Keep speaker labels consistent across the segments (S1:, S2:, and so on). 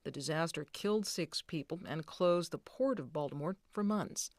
S1: The disaster killed 6 people and closed the port of Baltimore for months.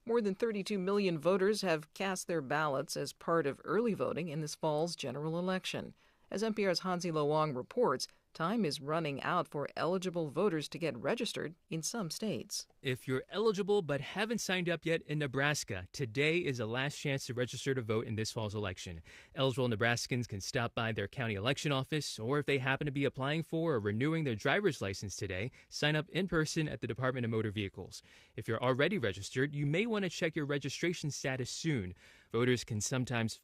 S1: More than 32 million voters have cast their ballots as part of early voting in this fall's general election. As NPR's Hansi Lo Wang reports, time is running out for eligible voters to get registered in some states.
S2: If you're eligible but haven't signed up yet in Nebraska, today is the last chance to register to vote in this fall's election. Eligible Nebraskans can stop by their county election office, or if they happen to be applying for or renewing their driver's license today, sign up in person at the Department of Motor Vehicles. If you're already registered, you may want to check your registration status soon. Voters can sometimes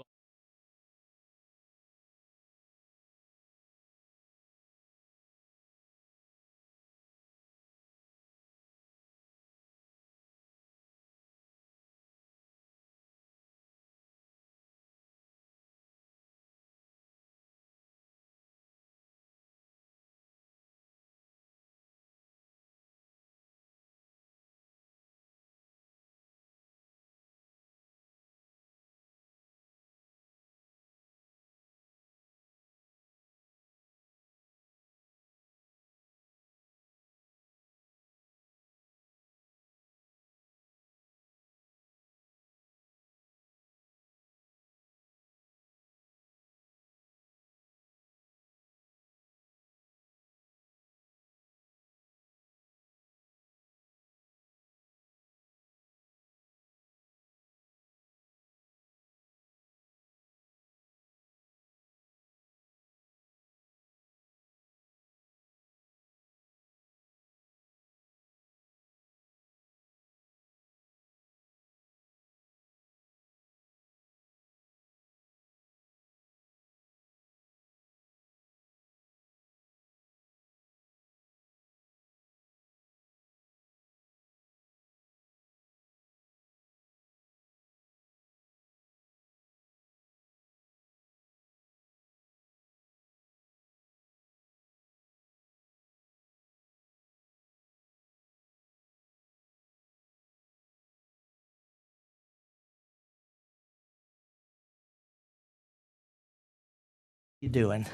S3: You doing?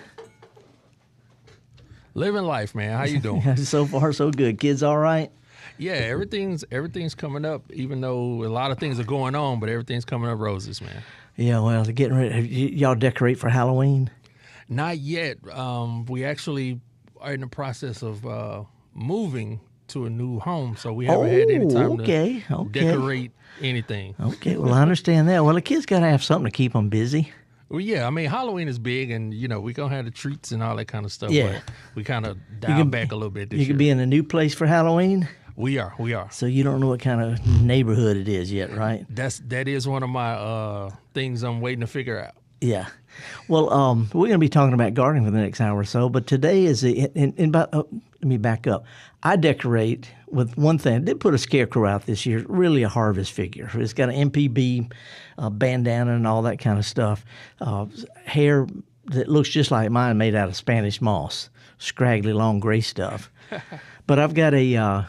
S4: Living life, man. How you doing?
S3: So far, so good. Kids all right?
S4: Yeah, everything's coming up, even though a lot of things are going on, but everything's coming up roses, man.
S3: Yeah, well, they're getting ready. Y'all decorate for Halloween?
S4: Not yet. We actually are in the process of moving to a new home, so we haven't had any time to decorate anything.
S3: Okay, well, I understand that. Well, the kids got to have something to keep them busy.
S4: Well, yeah, I mean, Halloween is big, and, you know, we're going to have the treats and all that kind of stuff,
S3: Yeah.
S4: but we kind of dialed back a little bit this year.
S3: You could be in a new place for Halloween?
S4: We are.
S3: So you don't know what kind of neighborhood it is yet, right?
S4: That is one of my things I'm waiting to figure out.
S3: Yeah. Well, we're going to be talking about gardening for the next hour or so, but today is let me back up. I decorate with one thing. I did put a scarecrow out this year, really a harvest figure. It's got an MPB bandana and all that kind of stuff. Hair that looks just like mine, made out of Spanish moss, scraggly, long gray stuff. But I've got a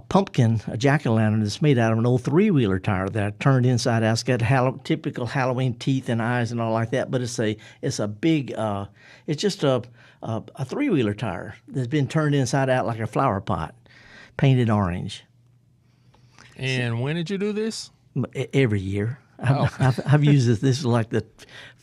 S3: pumpkin, a jack-o'-lantern that's made out of an old three-wheeler tire that I turned inside out. It's got typical Halloween teeth and eyes and all like that, but it's a big, it's just a three-wheeler tire that's been turned inside out like a flower pot, painted orange.
S4: And when did you do this?
S3: Every year. I've used this. This is like the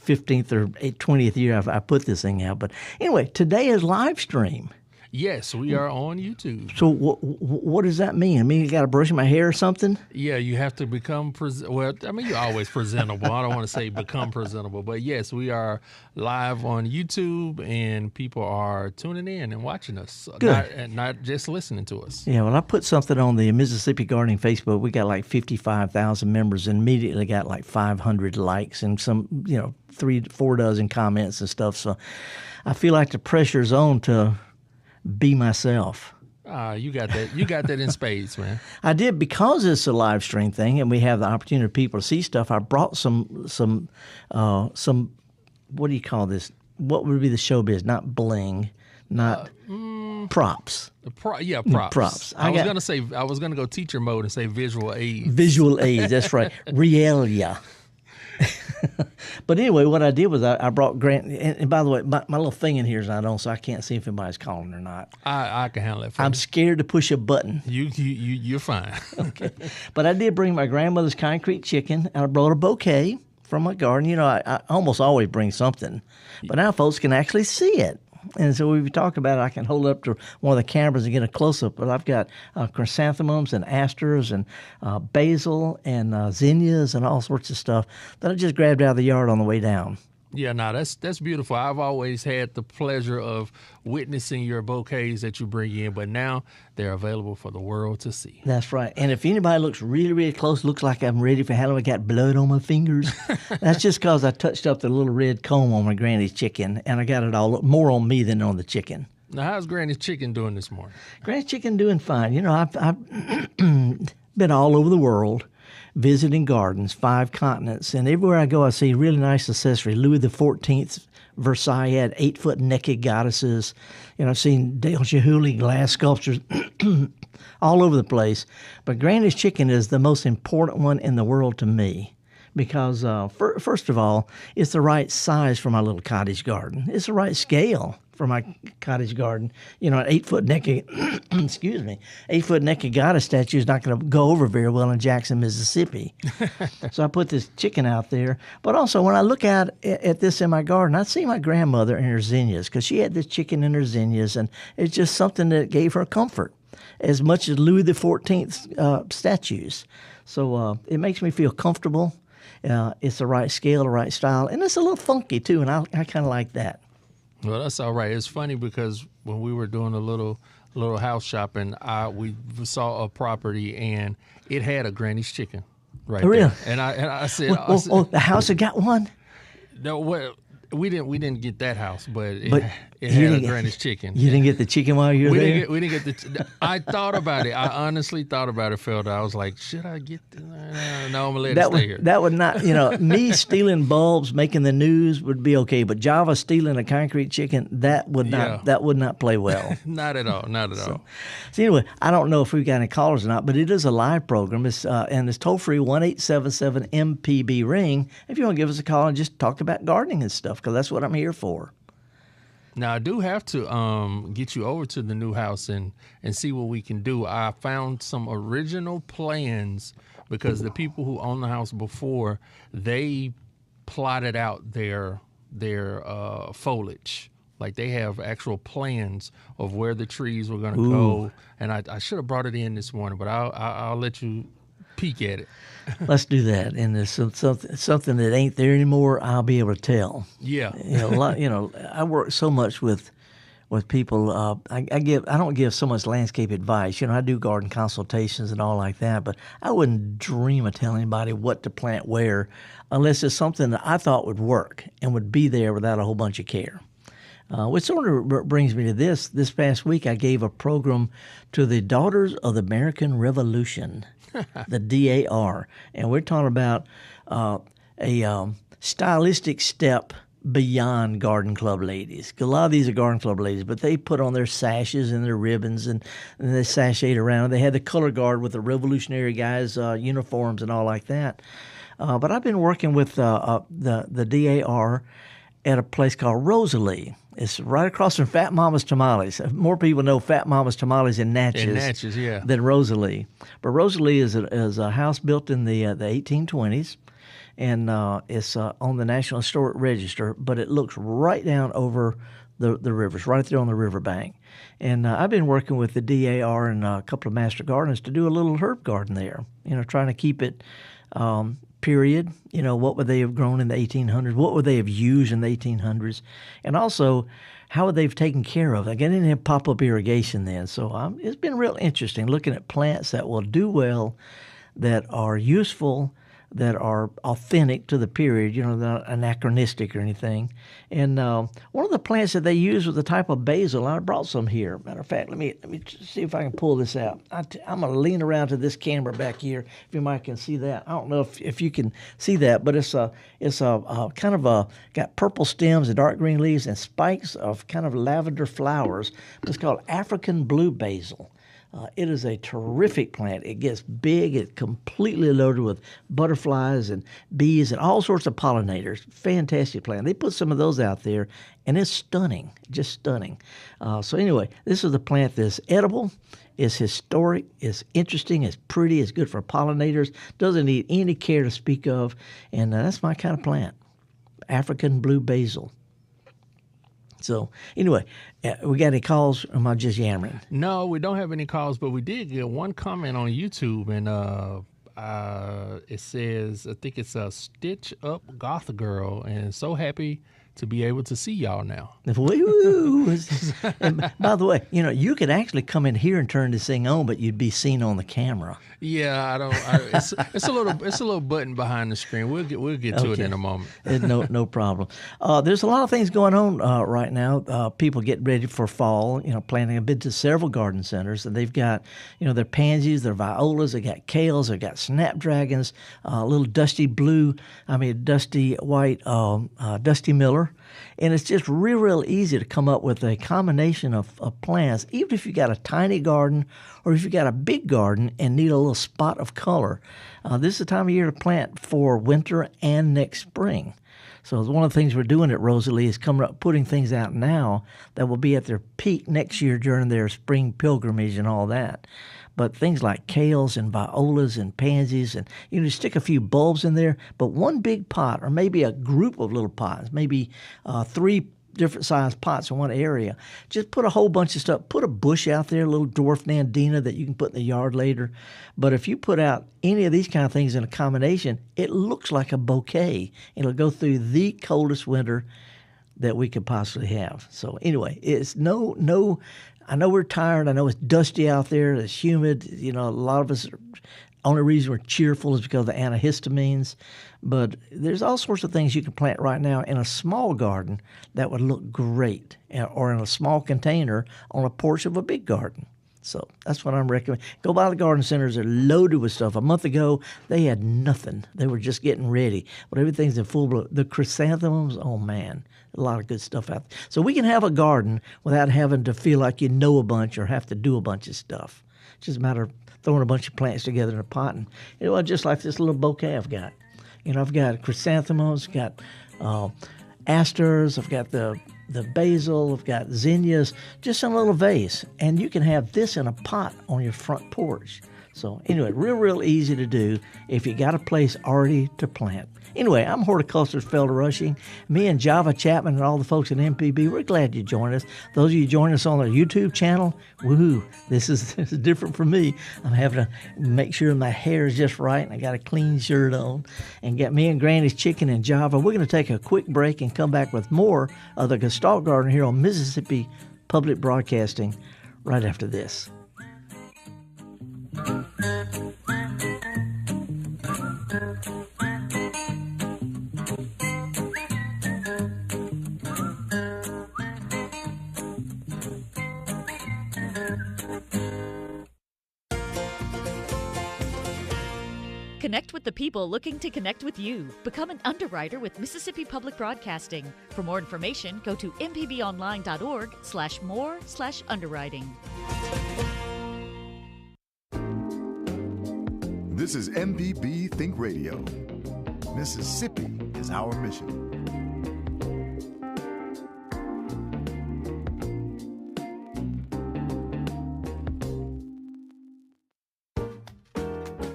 S3: 15th or 20th year I put this thing out. But anyway, today is live stream.
S4: Yes, we are on YouTube.
S3: So what does that mean? I mean, you got to brush my hair or something?
S4: Yeah, you have to become well, I mean, you're always presentable. I don't want to say become presentable, but yes, we are live on YouTube, and people are tuning in and watching us.
S3: Good.
S4: Not just listening to us.
S3: Yeah, well, I put something on the Mississippi Gardening Facebook. We got like 55,000 members and immediately got like 500 likes and some, 3-4 dozen comments and stuff. So I feel like the pressure's on to be myself.
S4: You got that. You got that in spades, man.
S3: I did, because it's a live stream thing, and we have the opportunity for people to see stuff. I brought some. What do you call this? What would be the showbiz? Not bling, not props.
S4: Props.
S3: Props.
S4: I was gonna go teacher mode and say visual aids.
S3: Visual aids. That's right. Realia. But anyway, what I did was I brought Grant. And by the way, my little thing in here is not on, so I can't see if anybody's calling or not.
S4: I can handle it for
S3: I'm
S4: you.
S3: scared to push a button.
S4: You're fine.
S3: Okay. But I did bring my grandmother's concrete chicken, and I brought a bouquet from my garden. You know, I almost always bring something. But now folks can actually see it. And so we've talked about it. I can hold it up to one of the cameras and get a close-up. But I've got chrysanthemums and asters and basil and zinnias and all sorts of stuff that I just grabbed out of the yard on the way down.
S4: Yeah, no, that's beautiful. I've always had the pleasure of witnessing your bouquets that you bring in, but now they're available for the world to see.
S3: That's right. And if anybody looks really, really close, looks like I'm ready for Halloween, I got blood on my fingers, that's just because I touched up the little red comb on my granny's chicken, and I got it all more on me than on the chicken.
S4: Now, how's Granny's chicken doing this morning?
S3: Granny's chicken doing fine. You know, I've been all over the world, visiting gardens, 5 continents, and everywhere I go I see really nice accessory. Louis XIV, Versailles had 8-foot naked goddesses. You know, I've seen Dale Chihuly glass sculptures all over the place. But Granny's chicken is the most important one in the world to me because, first of all, it's the right size for my little cottage garden. It's the right scale for my cottage garden. You know, an 8-foot naked, 8-foot naked goddess statue is not going to go over very well in Jackson, Mississippi. So I put this chicken out there. But also, when I look out at this in my garden, I see my grandmother and her zinnias because she had this chicken in her zinnias, and it's just something that gave her comfort as much as Louis XIV statues. So it makes me feel comfortable. It's the right scale, the right style, and it's a little funky too, and I kind of like that.
S4: Well, that's all right. It's funny because when we were doing a little house shopping, we saw a property and it had a Granny's chicken right
S3: really?
S4: there. And I said,
S3: oh, the house had got one?
S4: No, well, we didn't get that house, but it had a Granny's chicken.
S3: You didn't get the chicken while you were there?
S4: We didn't get the. I thought about it. I honestly thought about it, Felder. I was like, should I get the? No, I'm gonna let it stay here.
S3: That would not, me stealing bulbs, making the news would be okay, but Java stealing a concrete chicken, that would not play well.
S4: Not at all. Not at all.
S3: So anyway, I don't know if we've got any callers or not, but it is a live program. It's and it's toll free 1-877-MPB ring. If you want to give us a call and just talk about gardening and stuff, because that's what I'm here for.
S4: Now, I do have to get you over to the new house and see what we can do. I found some original plans because the people who owned the house before, they plotted out their foliage. Like they have actual plans of where the trees were going to go. And I should have brought it in this morning, but I'll let you peek at it.
S3: Let's do that. And there's something that ain't there anymore, I'll be able to tell.
S4: Yeah.
S3: I work so much with people. I don't give so much landscape advice. I do garden consultations and all like that, but I wouldn't dream of telling anybody what to plant where unless it's something that I thought would work and would be there without a whole bunch of care. Which sort of brings me to this. This past week, I gave a program to the Daughters of the American Revolution, the DAR. And we're talking about a stylistic step beyond garden club ladies. A lot of these are garden club ladies, but they put on their sashes and their ribbons and they sashayed around. They had the color guard with the Revolutionary guys' uniforms and all like that. But I've been working with the DAR at a place called Rosalie. It's right across from Fat Mama's Tamales. More people know Fat Mama's Tamales in Natchez, than Rosalie. But Rosalie is a house built in the 1820s, and it's on the National Historic Register, but it looks right down over the rivers, right there on the riverbank. And I've been working with the DAR and a couple of master gardeners to do a little herb garden there, trying to keep it period. What would they have grown in the 1800s? What would they have used in the 1800s? And also, how would they have taken care of it? Again, they didn't have pop-up irrigation then. So it's been real interesting looking at plants that will do well, that are useful, that are authentic to the period, they're not anachronistic or anything. And one of the plants that they use was a type of basil. I brought some here. Matter of fact, let me see if I can pull this out. I'm going to lean around to this camera back here, if you might can see that. I don't know if you can see that, but it's a kind of got purple stems and dark green leaves and spikes of kind of lavender flowers. It's called African blue basil. It is a terrific plant. It gets big. It's completely loaded with butterflies and bees and all sorts of pollinators. Fantastic plant. They put some of those out there, and it's stunning, just stunning. So anyway, this is a plant that's edible. It's historic, it's interesting, it's pretty, it's good for pollinators, doesn't need any care to speak of, and that's my kind of plant, African blue basil. So anyway, we got any calls, or am I just yammering?
S4: No, we don't have any calls, but we did get one comment on YouTube, and it says, I think it's a Stitch Up Goth Girl, and so happy to be able to see y'all now.
S3: And by the way, you could actually come in here and turn this thing on, but you'd be seen on the camera.
S4: Yeah, it's a little button behind the screen. We'll get to it in a moment.
S3: No problem. There's a lot of things going on right now. People getting ready for fall. Planting. I've been to several garden centers, and they've got their pansies, their violas. They got kales. They got snapdragons. Little dusty white, Dusty Miller. And it's just real easy to come up with a combination of plants, even if you got a tiny garden or if you got a big garden and need a little spot of color. This is the time of year to plant for winter and next spring. So one of the things we're doing at Rosalie is coming up, putting things out now that will be at their peak next year during their spring pilgrimage and all that. But things like kales and violas and pansies, and stick a few bulbs in there, but one big pot or maybe a group of little pots, maybe 3 different sized pots in one area. Just put a whole bunch of stuff. Put a bush out there, a little dwarf nandina that you can put in the yard later. But if you put out any of these kind of things in a combination, it looks like a bouquet. It'll go through the coldest winter that we could possibly have. So anyway, it's no. I know we're tired. I know it's dusty out there. It's humid. A lot of us, only reason we're cheerful is because of the antihistamines. But there's all sorts of things you can plant right now in a small garden that would look great, or in a small container on a porch of a big garden. So that's what I'm recommending. Go by the garden centers. They're loaded with stuff. A month ago, they had nothing. They were just getting ready. But everything's in full bloom. The chrysanthemums, oh, man, a lot of good stuff out there. So we can have a garden without having to feel like you know a bunch or have to do a bunch of stuff. It's just a matter of throwing a bunch of plants together in a pot. And just like this little bouquet I've got. I've got chrysanthemums, got asters, I've got the basil, I've got zinnias, just in a little vase. And you can have this in a pot on your front porch. So anyway, real easy to do if you got a place already to plant. Anyway, I'm horticulturist Felder Rushing. Me and Java Chapman and all the folks at MPB, we're glad you joined us. Those of you joining us on our YouTube channel, woohoo, this is different for me. I'm having to make sure my hair is just right and I got a clean shirt on. And got me and Granny's chicken and Java. We're going to take a quick break and come back with more of the Gestalt Gardener here on Mississippi Public Broadcasting right after this.
S5: Connect with the people looking to connect with you. Become an underwriter with Mississippi Public Broadcasting. For more information, go to mpbonline.org/more/underwriting.
S6: This is MPB Think Radio. Mississippi is our mission.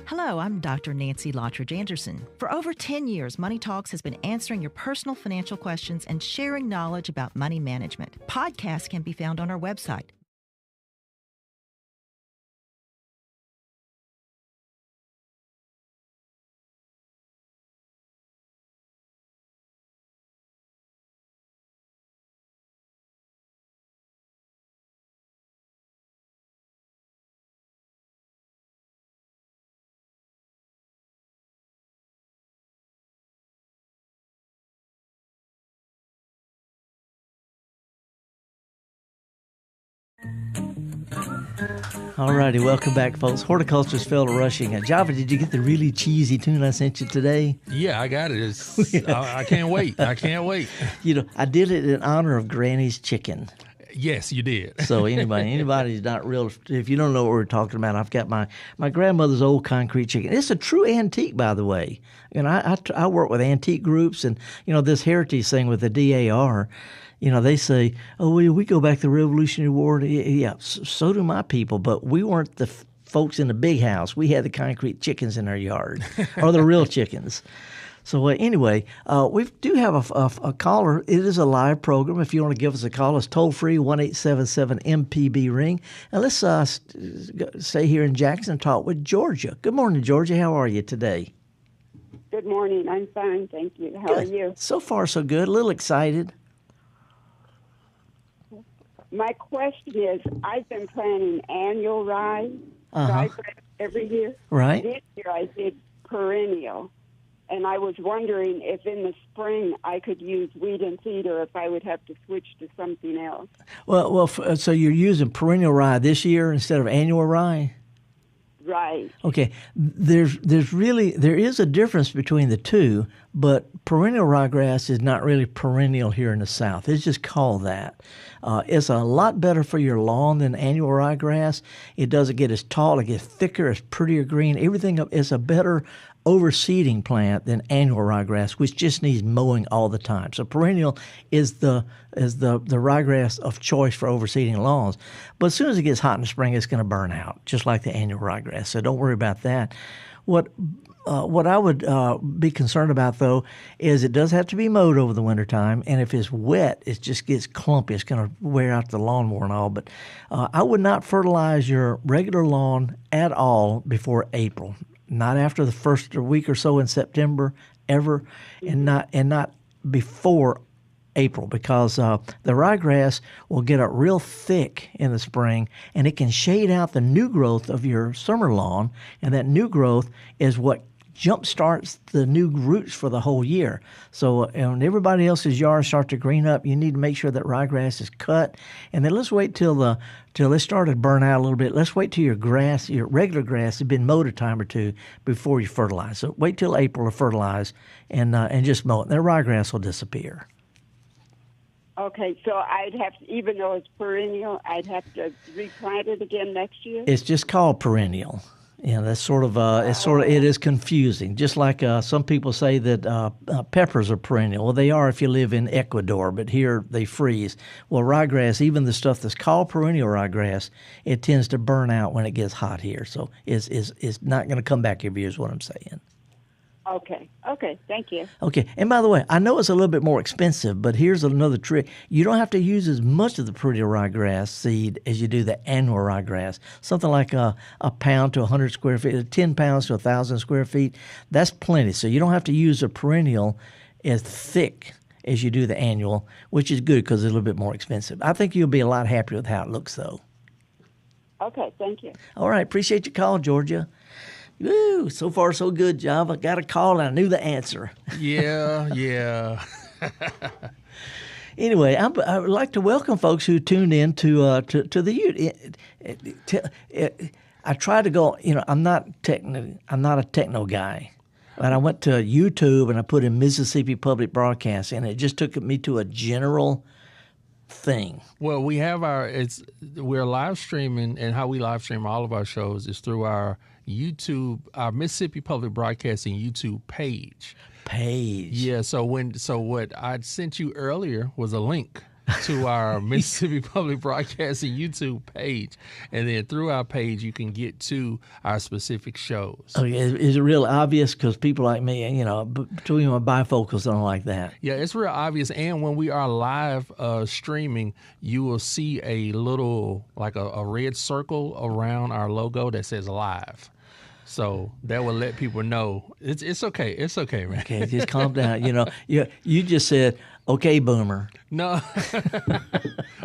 S7: Hello, I'm Dr. Nancy Lottridge Anderson. For over 10 years, Money Talks has been answering your personal financial questions and sharing knowledge about money management. Podcasts can be found on our website.
S3: All righty, welcome back, folks. Horticulturist Felder Rushing. Java, did you get the really cheesy tune I sent you today?
S4: Yeah, I got it. I can't wait. I can't wait.
S3: I did it in honor of Granny's chicken.
S4: Yes, you did.
S3: So anybody's not real, if you don't know what we're talking about, I've got my grandmother's old concrete chicken. It's a true antique, by the way. And I work with antique groups, and this heritage thing with the DAR. They say, oh, we go back to the Revolutionary War. Yeah, so do my people, but we weren't the folks in the big house. We had the concrete chickens in our yard, or the real chickens. So anyway, we do have a caller. It is a live program. If you want to give us a call, it's toll-free, 1-877-MPB-RING. And let's stay here in Jackson and talk with Georgia. Good morning, Georgia. How are you today?
S8: Good morning. I'm fine, thank you. How are you?
S3: So far, so good. A little excited.
S8: My question is, I've been planting annual ryegrass every year.
S3: Right.
S8: This year I did perennial. And I was wondering if in the spring I could use weed and feed, or if I would have to switch to something else.
S3: Well, so you're using perennial rye this year instead of annual rye?
S8: Right.
S3: Okay. There is a difference between the two, but perennial ryegrass is not really perennial here in the South. It's just called that. It's a lot better for your lawn than annual ryegrass. It doesn't get as tall. It gets thicker. It's prettier green. Everything is a better overseeding plant than annual ryegrass, which just needs mowing all the time. So perennial is the ryegrass of choice for overseeding lawns. But as soon as it gets hot in the spring, it's going to burn out, just like the annual ryegrass. So don't worry about that. What I would be concerned about, though, is it does have to be mowed over the wintertime, and if it's wet, it just gets clumpy. It's going to wear out the lawnmower and all. But I would not fertilize your regular lawn at all before April. Not after the first week or so in September, ever, and not before April, because the ryegrass will get up real thick in the spring, and it can shade out the new growth of your summer lawn, and that new growth is what jump starts the new roots for the whole year. So when everybody else's yards start to green up, you need to make sure that ryegrass is cut. And then let's wait till it started to burn out a little bit. Let's wait till your regular grass has been mowed a time or two before you fertilize. So wait till April to fertilize and just mow it. Then ryegrass will disappear.
S8: Okay, so I'd have to, even though it's perennial, I'd have to replant it again next year?
S3: It's just called perennial. That's sort of it is confusing. Just like some people say that peppers are perennial. Well, they are if you live in Ecuador, but here they freeze. Well, ryegrass, even the stuff that's called perennial ryegrass, it tends to burn out when it gets hot here. So it's not going to come back every year is what I'm saying.
S8: Okay, thank you.
S3: Okay, and by the way, I know it's a little bit more expensive, but here's another trick. You don't have to use as much of the perennial ryegrass seed as you do the annual ryegrass. Something like a pound to 100 square feet, 10 pounds to 1,000 square feet. That's plenty. So you don't have to use a perennial as thick as you do the annual, which is good because it's a little bit more expensive. I think you'll be a lot happier with how it looks, though.
S8: Okay, thank you.
S3: All right, appreciate your call, Georgia. Woo, so far so good, Java. Got a call and I knew the answer.
S4: Yeah.
S3: Anyway, I would like to welcome folks who tuned in to the. I try to go. I'm not a techno guy, but I went to YouTube and I put in Mississippi Public Broadcasting, and it just took me to a general thing.
S4: Well, we have we're live streaming, and how we live stream all of our shows is through our YouTube, our Mississippi Public Broadcasting YouTube page. Yeah. So what I sent you earlier was a link to our Mississippi Public Broadcasting YouTube page, and then through our page you can get to our specific shows.
S3: Okay, is it real obvious? Because people like me, between my bifocals, don't like that.
S4: Yeah, it's real obvious. And when we are live streaming, you will see a little, like a red circle around our logo that says live. So that will let people know it's okay. It's okay, man.
S3: Okay, just calm down. You just said, okay, boomer.
S4: No,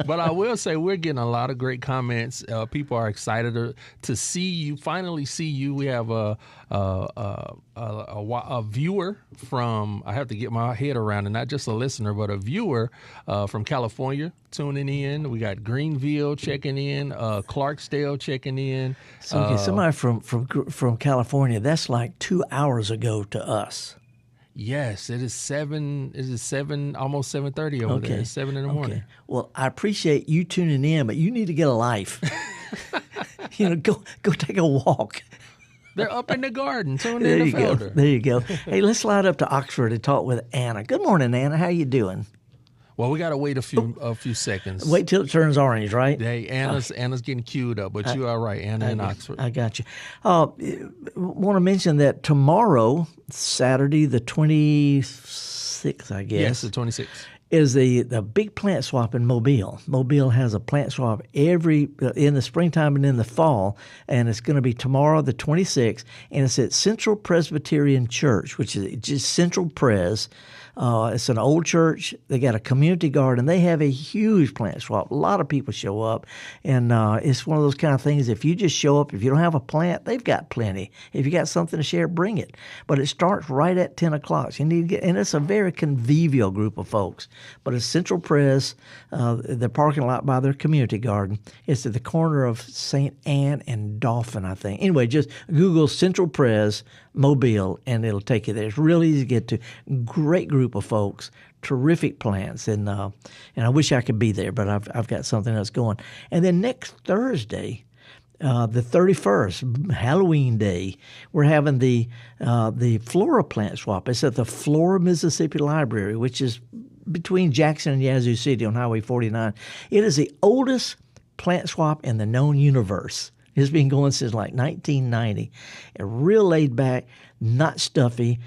S4: but I will say we're getting a lot of great comments. People are excited to see you. Finally, see you. We have a viewer from. I have to get my head around it. Not just a listener, but a viewer from California tuning in. We got Greenville checking in. Clarksdale checking in.
S3: So somebody from California. That's like 2 hours ago to us.
S4: Yes, it is 7. It is 7, almost 7:30 over there. It's 7 in the morning.
S3: Well, I appreciate you tuning in, but you need to get a life. Go take a walk.
S4: They're up in the garden, tuning
S3: There
S4: in
S3: you
S4: the
S3: go.
S4: Felder.
S3: There you go. Hey, let's slide up to Oxford and talk with Anna. Good morning, Anna. How you doing?
S4: Well, we got to wait a few seconds.
S3: Wait till it turns orange, right?
S4: Hey, Anna's getting queued up, but you are right, Anna in Oxford.
S3: I got you. Want to mention that tomorrow, Saturday the 26th, I guess.
S4: Yes, the 26th.
S3: Is the big plant swap in Mobile. Mobile has a plant swap in the springtime and in the fall, and it's going to be tomorrow, the 26th, and it's at Central Presbyterian Church, which is just Central Pres. It's an old church. They got a community garden. They have a huge plant swap. A lot of people show up, and it's one of those kind of things. If you just show up, if you don't have a plant, they've got plenty. If you got something to share, bring it. But it starts right at 10 o'clock. So you need to get, and it's a very convivial group of folks. But it's Central Pres, the parking lot by their community garden. It's at the corner of St. Anne and Dauphin, I think. Anyway, just Google Central Pres Mobile, and it'll take you there. It's really easy to get to. Great group of folks, terrific plants, and I wish I could be there, but I've got something else going. And then next Thursday, the 31st, Halloween Day, we're having the Flora plant swap. It's at the Flora, Mississippi Library, which is between Jackson and Yazoo City on Highway 49. It is the oldest plant swap in the known universe. It's been going since like 1990. Real laid back, not stuffy.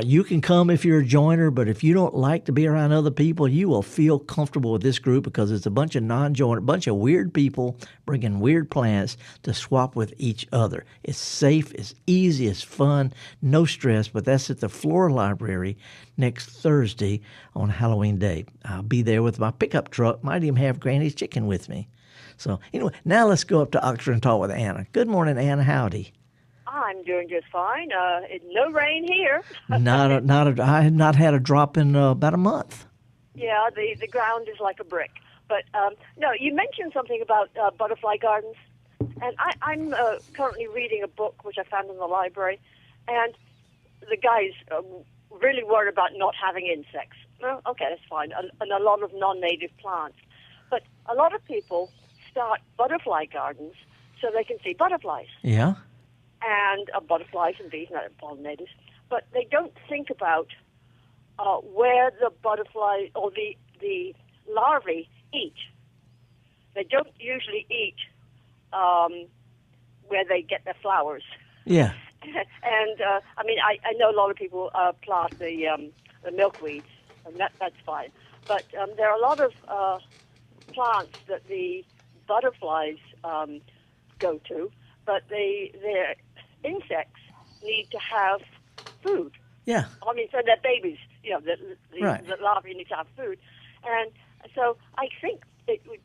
S3: You can come if you're a joiner, but if you don't like to be around other people, you will feel comfortable with this group because it's a bunch of non-joiner, bunch of weird people bringing weird plants to swap with each other. It's safe, it's easy, it's fun, no stress, but that's at the Flora Library next Thursday on Halloween Day. I'll be there with my pickup truck. Might even have Granny's chicken with me. So anyway, now let's go up to Oxford and talk with Anna. Good morning, Anna. Howdy.
S9: I'm doing just fine. No rain here.
S3: I had not had a drop in about a month.
S9: Yeah, the ground is like a brick. But no, you mentioned something about butterfly gardens, and I'm currently reading a book which I found in the library, and the guy's really worried about not having insects. Well, okay, that's fine, and a lot of non-native plants. But a lot of people start butterfly gardens so they can see butterflies.
S3: Yeah.
S9: And butterflies and bees, not pollinators. But they don't think about where the butterfly or the larvae eat. They don't usually eat where they get their flowers.
S3: Yeah.
S9: And I mean, I know a lot of people plant the milkweed, and that's fine. But there are a lot of plants that the butterflies go to, but their insects need to have food.
S3: Yeah.
S9: I mean, so their babies, the larvae need to have food. And so I think it would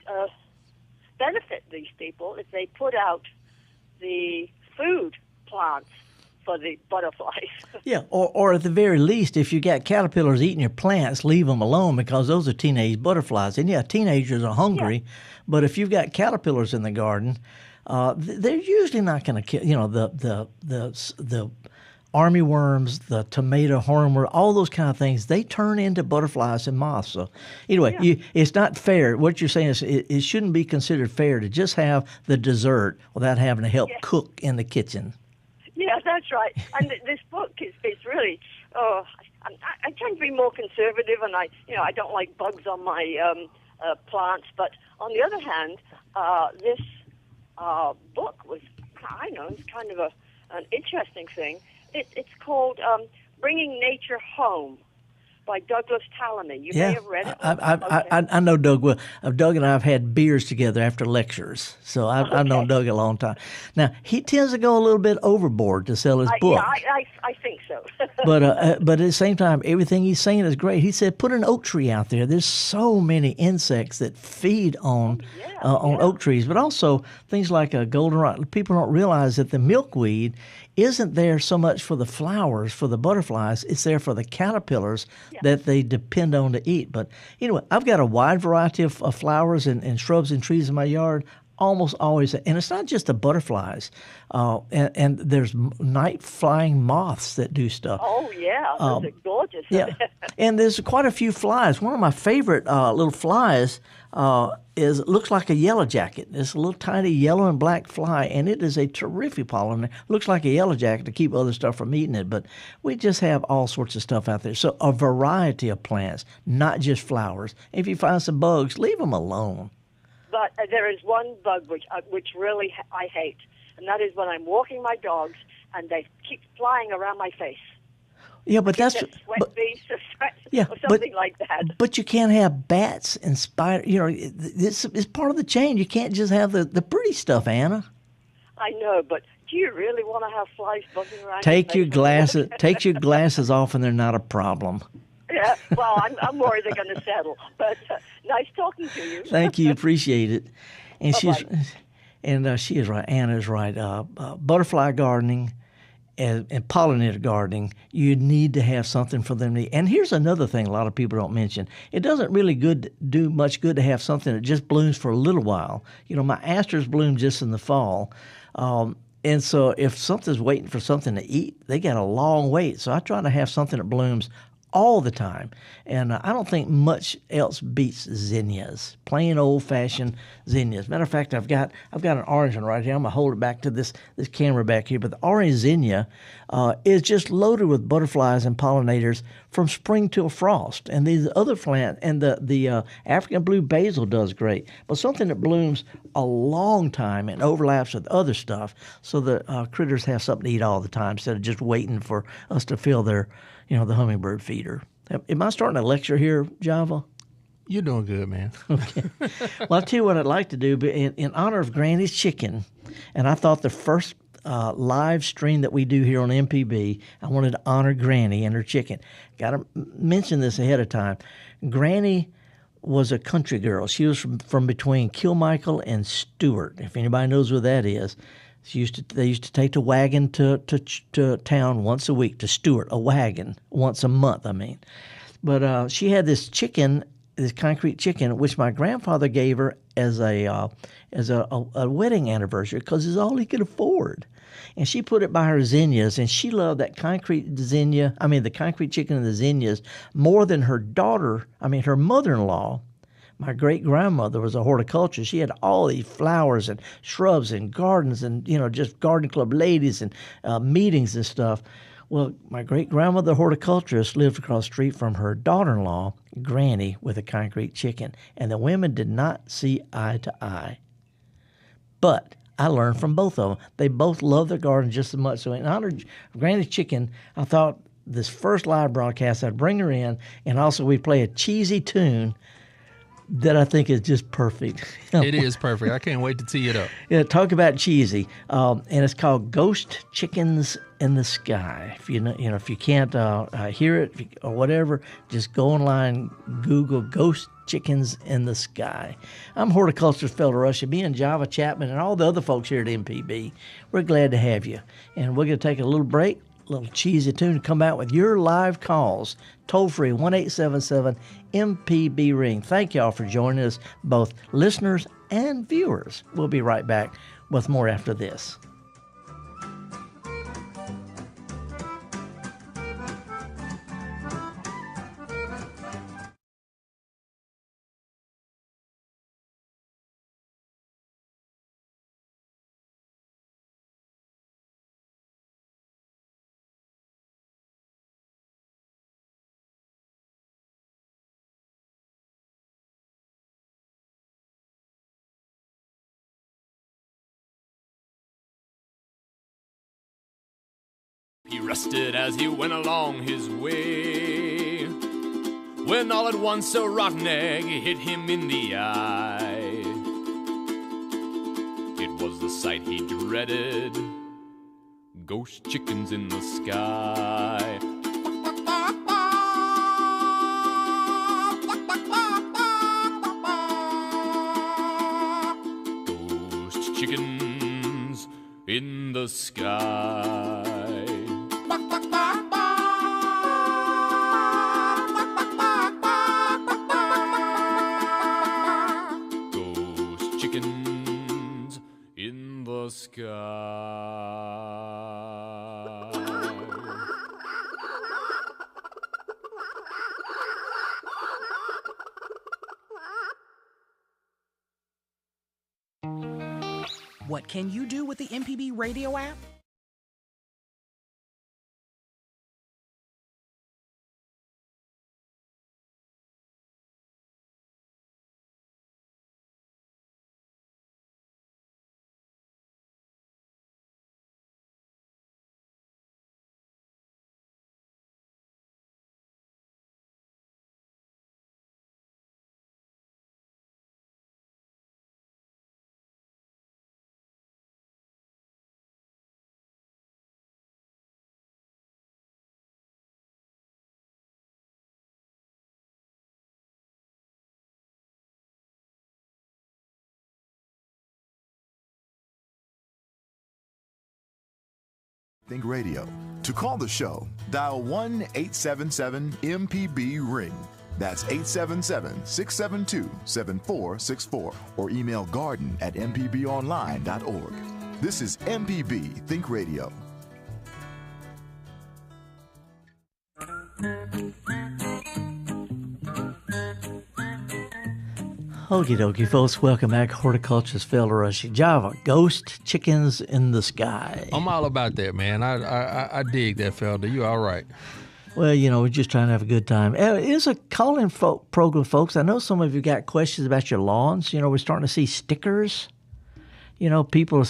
S9: benefit these people if they put out the food plants for the butterflies.
S3: Yeah, or at the very least, if you got caterpillars eating your plants, leave them alone because those are teenage butterflies. And yeah, teenagers are hungry, but if you've got caterpillars in the garden, they're usually not going to kill. The armyworms, the tomato hornworm, all those kind of things, they turn into butterflies and moths. So anyway, it's not fair. What you're saying is it shouldn't be considered fair to just have the dessert without having to help cook in the kitchen.
S9: Yeah, that's right. And this book is really. I tend to be more conservative, and I don't like bugs on my plants. But on the other hand, this book was, it's kind of an interesting thing. It's called Bringing Nature Home by Douglas Tallamy. You may have read it.
S3: I know Doug well. Doug and I have had beers together after lectures, so I've known Doug a long time. Now, he tends to go a little bit overboard to sell his book.
S9: Yeah, I think so.
S3: but at the same time, everything he's saying is great. He said, put an oak tree out there. There's so many insects that feed on oak trees, but also things like goldenrod. People don't realize that the milkweed isn't there so much for the flowers, for the butterflies. It's there for the caterpillars that they depend on to eat. But anyway, I've got a wide variety of flowers and shrubs and trees in my yard. almost always, and it's not just the butterflies, and there's night flying moths that do stuff.
S9: Oh, yeah. Those are gorgeous.
S3: Yeah, and there's quite a few flies. One of my favorite little flies looks like a yellow jacket. It's a little tiny yellow and black fly, and it is a terrific pollinator. Looks like a yellow jacket to keep other stuff from eating it, but we just have all sorts of stuff out there. So a variety of plants, not just flowers. If you find some bugs, leave them alone.
S9: But there is one bug which really I hate, and that is when I'm walking my dogs and they keep flying around my face.
S3: Yeah, but that's
S9: sweat beads or something like that.
S3: But you can't have bats and spiders. You know, it's part of the chain. You can't just have the pretty stuff, Anna.
S9: I know, but do you really want to have flies buzzing around?
S3: Take your glasses off, and they're not a problem.
S9: Yeah, well, I'm worried they're going to settle. But nice talking to you.
S3: Thank you, appreciate it. And she is right. Anna is right. Butterfly gardening and pollinator gardening, you need to have something for them to eat. And here's another thing a lot of people don't mention. It doesn't really do much good to have something that just blooms for a little while. You know, my asters bloom just in the fall. And so if something's waiting for something to eat, they got a long wait. So I try to have something that blooms all the time. And I don't think much else beats zinnias, plain old-fashioned zinnias. Matter of fact, I've got an orange one right here. I'm going to hold it back to this camera back here. But the orange zinnia is just loaded with butterflies and pollinators from spring till frost. And these other plants, and the African blue basil does great. But something that blooms a long time and overlaps with other stuff so the critters have something to eat all the time instead of just waiting for us to fill their the hummingbird feeder. Am I starting a lecture here, Java?
S4: You're doing good, man.
S3: Okay. Well, I'll tell you what I'd like to do. In honor of Granny's chicken, and I thought the first live stream that we do here on MPB, I wanted to honor Granny and her chicken. Got to mention this ahead of time. Granny was a country girl. She was from between Kilmichael and Stewart, if anybody knows where that is. They used to take the wagon to town once a week, to Stewart, a wagon, once a month, I mean. But she had this chicken, this concrete chicken, which my grandfather gave her as a wedding anniversary because it's all he could afford. And she put it by her zinnias, and she loved that the concrete chicken and the zinnias more than her mother-in-law. My great-grandmother was a horticulturist. She had all these flowers and shrubs and gardens and, just garden club ladies and meetings and stuff. Well, my great-grandmother, horticulturist, lived across the street from her daughter-in-law, Granny, with a concrete chicken. And the women did not see eye to eye. But I learned from both of them. They both love their garden just as much. So in honor of Granny's chicken, I thought this first live broadcast, I'd bring her in, and also we'd play a cheesy tune that I think is just perfect.
S4: It is perfect. I can't wait to tee it up.
S3: Yeah, talk about cheesy, and it's called "Ghost Chickens in the Sky." If if you can't hear it or whatever, just go online, Google "Ghost Chickens in the Sky." I'm horticulturist Felder Rushing. Me and Java Chapman and all the other folks here at MPB, we're glad to have you. And we're going to take a little break. Little cheesy tune to come out with your live calls. Toll free 1-877-MPB ring. Thank y'all for joining us, both listeners and viewers. We'll be right back with more after this.
S10: He rested as he went along his way, when all at once a rotten egg hit him in the eye. It was the sight he dreaded, ghost chickens in the sky. Ghost chickens in the sky. Ghost chickens in the sky.
S11: What can you do with the MPB radio app?
S6: Think Radio. To call the show, dial 1-877-MPB-RING. That's 877-672-7464 or email garden@mpbonline.org. This is MPB Think Radio.
S3: Okie dokie, folks. Welcome back. Horticulturist Felder Rushing. Java, ghost chickens in the sky.
S4: I'm all about that, man. I dig that, Felder. You all right?
S3: Well, you know, we're just trying to have a good time. It is a call-in program, folks. I know some of you got questions about your lawns. You know, we're starting to see stickers. You know, people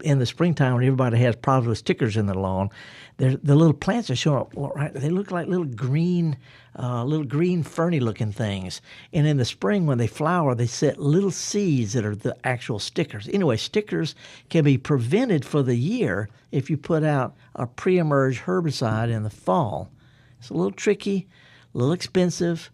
S3: in the springtime when everybody has problems with stickers in their lawn, the little plants are showing up. Right, they look like little green ferny-looking things. And in the spring, when they flower, they set little seeds that are the actual stickers. Anyway, stickers can be prevented for the year if you put out a pre-emerge herbicide in the fall. It's a little tricky, a little expensive.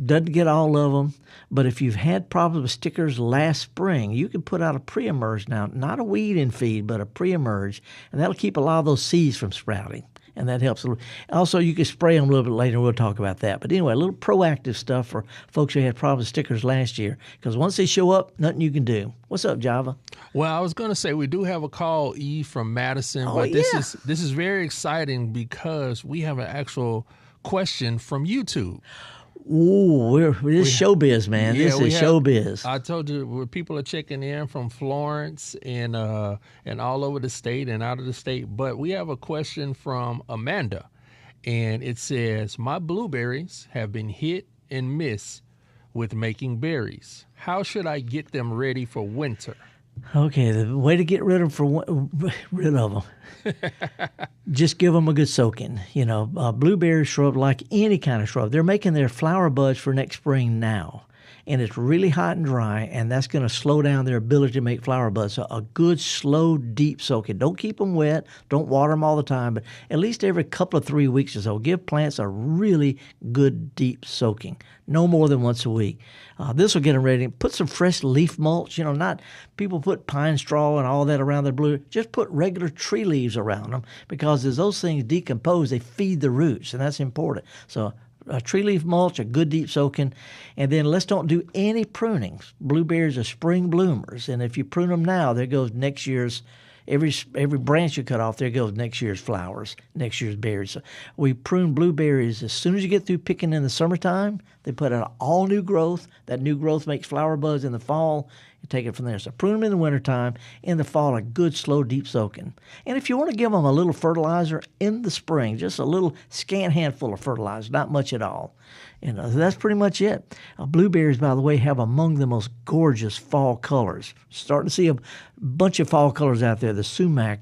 S3: Doesn't get all of them, but if you've had problems with stickers last spring, you can put out a pre-emerge now, not a weed in feed, but a pre-emerge, and that'll keep a lot of those seeds from sprouting, and that helps a little. Also, you can spray them a little bit later, and we'll talk about that. But anyway, a little proactive stuff for folks who had problems with stickers last year, because once they show up, nothing you can do. What's up, Java?
S4: Well, I was going to say we do have a call, Eve from Madison, but this is very exciting because we have an actual question from YouTube.
S3: Ooh, this is showbiz, man. This is showbiz.
S4: I told you, people are checking in from Florence and all over the state and out of the state. But we have a question from Amanda, and it says, my blueberries have been hit and miss with making berries. How should I get them ready for winter?
S3: Okay, the way to get rid of them, just give them a good soaking. You know, blueberry shrub, like any kind of shrub, they're making their flower buds for next spring now. And it's really hot and dry, and that's going to slow down their ability to make flower buds. So a good, slow, deep soaking. Don't keep them wet. Don't water them all the time, but at least every couple of 3 weeks or so, give plants a really good, deep soaking. No more than once a week. This will get them ready. Put some fresh leaf mulch. You know, not people put pine straw and all that around their blue. Just put regular tree leaves around them, because as those things decompose, they feed the roots, and that's important. So a tree leaf mulch, a good deep soaking, and then let's don't do any prunings. Blueberries are spring bloomers, and if you prune them now, there goes next year's, every branch you cut off, there goes next year's flowers, next year's berries. So we prune blueberries as soon as you get through picking in the summertime. They put out all new growth. That new growth makes flower buds in the fall. You take it from there. So prune them in the wintertime. In the fall, a good, slow, deep soaking. And if you want to give them a little fertilizer in the spring, just a little scant handful of fertilizer, not much at all. And that's pretty much it. Blueberries, by the way, have among the most gorgeous fall colors. Starting to see a bunch of fall colors out there. The sumac,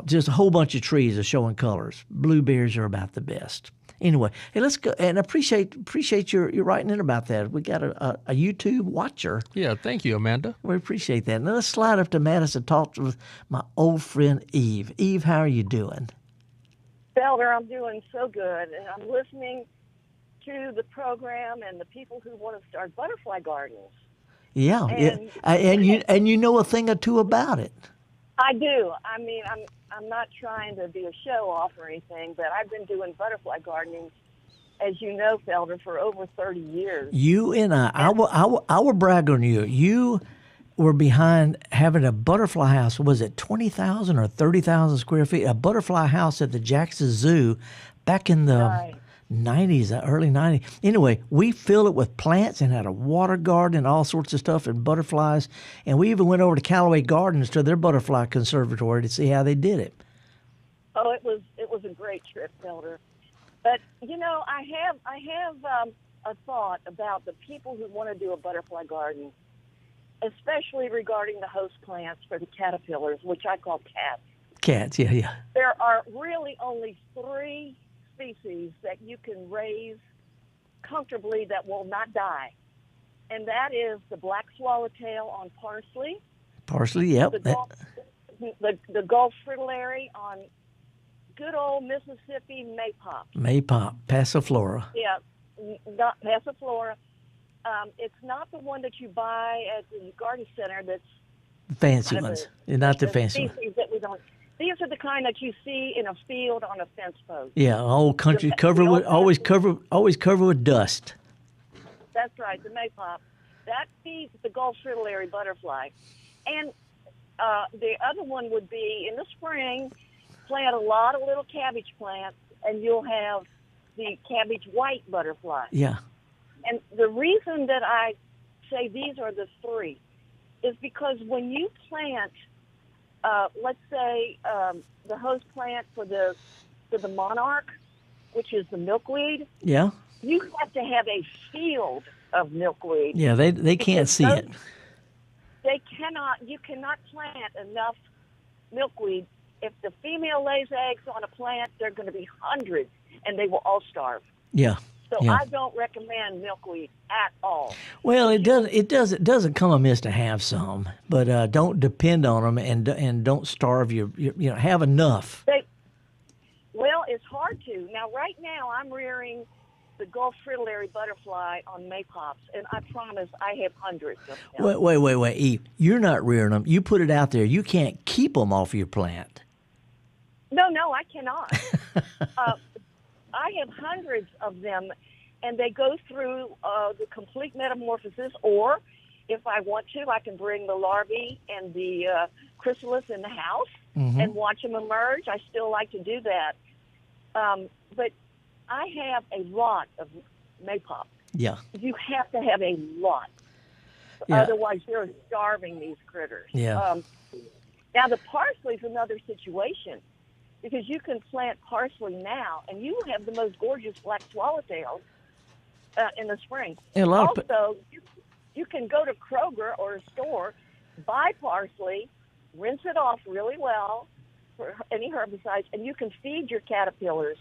S3: just a whole bunch of trees are showing colors. Blueberries are about the best. Anyway, hey, let's go, and appreciate your writing in about that. We got a YouTube watcher.
S4: Yeah, thank you, Amanda.
S3: We appreciate that. Now let's slide up to Madison and talk with my old friend Eve. Eve, how are you doing?
S12: Felder, I'm doing so good, and I'm listening to the program and the people who want to start butterfly gardens.
S3: Yeah, and you know a thing or two about it.
S12: I do. I mean, I'm not trying to be a show off or anything, but I've been doing butterfly gardening, as you know, Felder, for over 30 years.
S3: You and I will brag on you. were behind having a butterfly house. Was it 20,000 or 30,000 square feet? A butterfly house at the Jackson Zoo back in the 90s, early 90s. Anyway, we filled it with plants and had a water garden and all sorts of stuff and butterflies. And we even went over to Callaway Gardens to their butterfly conservatory to see how they did it.
S12: Oh, it was a great trip, Felder. But I have a thought about the people who want to do a butterfly garden, especially regarding the host plants for the caterpillars, which I call cats.
S3: Cats, yeah.
S12: There are really only 3 species that you can raise comfortably that will not die, and that is the black swallowtail on parsley.
S3: Parsley, yep.
S12: The Gulf fritillary on good old Mississippi maypop.
S3: Maypop, Passiflora.
S12: Yeah, not Passiflora. It's not the one that you buy at the garden center. That's
S3: fancy ones. Not the fancy ones.
S12: That we don't. These are the kind that you see in a field on a fence post.
S3: Yeah, old country always covered with dust.
S12: That's right, the maypop. That feeds the Gulf fritillary butterfly. And the other one would be in the spring, plant a lot of little cabbage plants, and you'll have the cabbage white butterfly.
S3: Yeah.
S12: And the reason that I say these are the 3 is because when you plant, let's say the host plant for the monarch, which is the milkweed.
S3: Yeah.
S12: You have to have a field of milkweed.
S3: Yeah, they can't see it.
S12: You cannot plant enough milkweed. If the female lays eggs on a plant, there are going to be hundreds, and they will all starve.
S3: Yeah.
S12: So
S3: yeah.
S12: I don't recommend milkweed at all.
S3: Well, it doesn't come amiss to have some, but don't depend on them and don't starve your have enough.
S12: Well, it's hard to. Now, right now, I'm rearing the Gulf fritillary butterfly on maypops, and I promise I have hundreds of them.
S3: Wait, Eve. You're not rearing them. You put it out there. You can't keep them off your plant.
S12: No, I cannot. I have hundreds of them, and they go through the complete metamorphosis, or if I want to, I can bring the larvae and the chrysalis in the house and watch them emerge. I still like to do that. But I have a lot of maypop.
S3: Yeah.
S12: You have to have a lot. Yeah. Otherwise, you're starving these critters.
S3: Yeah.
S12: Now, the parsley is another situation, because you can plant parsley now, and you have the most gorgeous black swallowtails in the spring. Also, you can go to Kroger or a store, buy parsley, rinse it off really well for any herbicides, and you can feed your caterpillars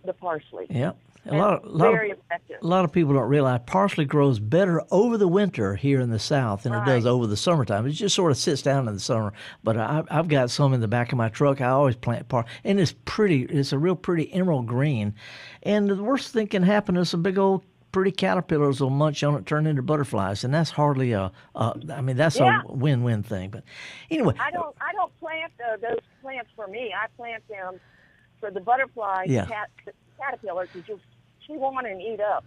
S12: the parsley.
S3: Yep.
S12: Very effective.
S3: A lot of people don't realize parsley grows better over the winter here in the South than it does over the summertime. It just sort of sits down in the summer. But I've got some in the back of my truck. I always plant parsley, and it's pretty. It's a real pretty emerald green. And the worst thing can happen is some big old pretty caterpillars will munch on it, turn into butterflies, and that's hardly a win-win thing. But anyway,
S12: I don't plant those plants for me. I plant them for the butterfly caterpillars to just chew on and eat up.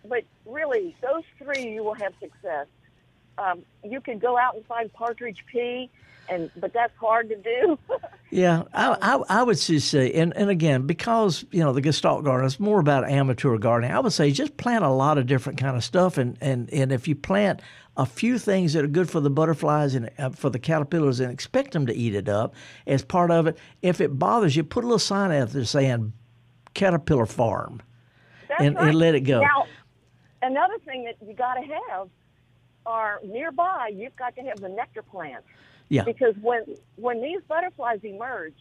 S12: But really, those 3, you will have success. You can go out and find partridge pea, but that's hard to do.
S3: Yeah, I would just say, and again, because the Gestalt Gardener is more about amateur gardening, I would say just plant a lot of different kind of stuff, and if you plant a few things that are good for the butterflies and for the caterpillars, and expect them to eat it up as part of it. If it bothers you, put a little sign out there saying "Caterpillar Farm," and let it go.
S12: Now, another thing that you got to have are nearby. You've got to have the nectar plants.
S3: Yeah.
S12: Because when these butterflies emerge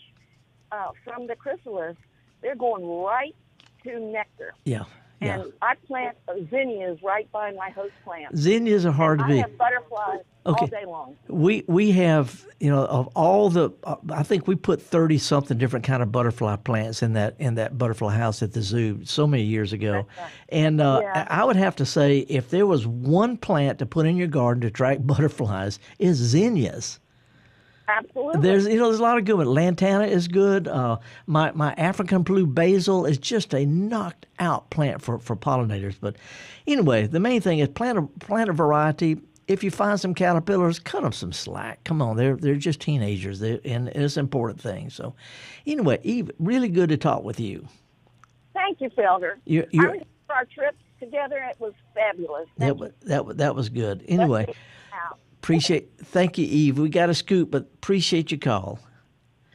S12: from the chrysalis, they're going right to nectar.
S3: Yeah. Yeah.
S12: And I plant zinnias right by my host plant.
S3: Zinnias are hard to beat.
S12: I have butterflies all day long.
S3: We have, of all the, I think we put 30-something different kind of butterfly plants in that butterfly house at the zoo so many years ago. Right. And I would have to say, if there was one plant to put in your garden to attract butterflies, it's zinnias.
S12: Absolutely.
S3: There's a lot of good ones. Lantana is good. My African blue basil is just a knocked out plant for pollinators. But anyway, the main thing is plant a variety. if you find some caterpillars, cut them some slack. Come on, they're just teenagers, and it's an important thing. So, anyway, Eve, really good to talk with you.
S12: Thank you, Felder.
S3: You're,
S12: I was for our trip together. It was fabulous.
S3: That was good. Anyway, thank you, Eve. We got a scoop, but appreciate your call.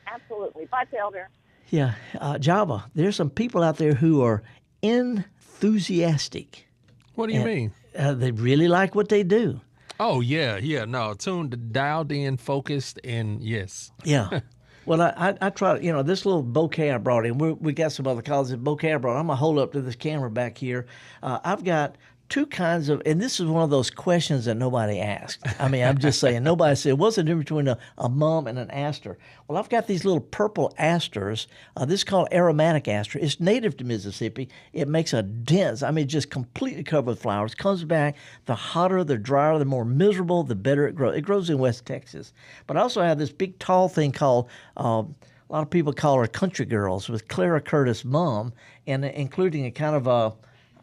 S12: Absolutely. Bye, Felder.
S3: Yeah, Java, there's some people out there who are enthusiastic.
S4: What do you mean?
S3: They really like what they do.
S4: Oh, yeah. No, tuned, dialed in, focused, and yes.
S3: Yeah. Well, I tried, this little bouquet I brought in. We got some other calls. This bouquet I brought. I'm going to hold up to this camera back here. I've got two kinds of, and this is one of those questions that nobody asked. I mean, I'm just saying, nobody said, what's the difference between a mum and an aster? Well, I've got these little purple asters. This is called aromatic aster. It's native to Mississippi. It makes a dense, just completely covered with flowers. Comes back, the hotter, the drier, the more miserable, the better it grows. It grows in West Texas. But I also have this big, tall thing called, a lot of people call her Country Girls, with Clara Curtis mum, and including a kind of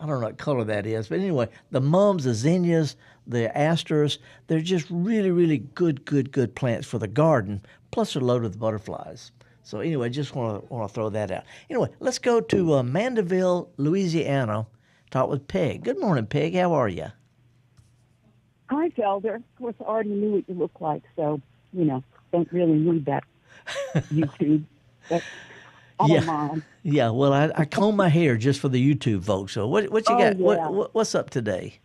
S3: I don't know what color that is, but anyway, the mums, the zinnias, the asters, they're just really, really good plants for the garden, plus they're loaded with butterflies. So anyway, just want to throw that out. Anyway, let's go to Mandeville, Louisiana, talk with Peg. Good morning, Peg. How are you?
S13: Hi, Felder. Of course, I already knew what you look like, so, don't really need that YouTube. But I don't mind.
S3: Yeah, well, I comb my hair just for the YouTube folks. So what you got? Yeah. What's up today?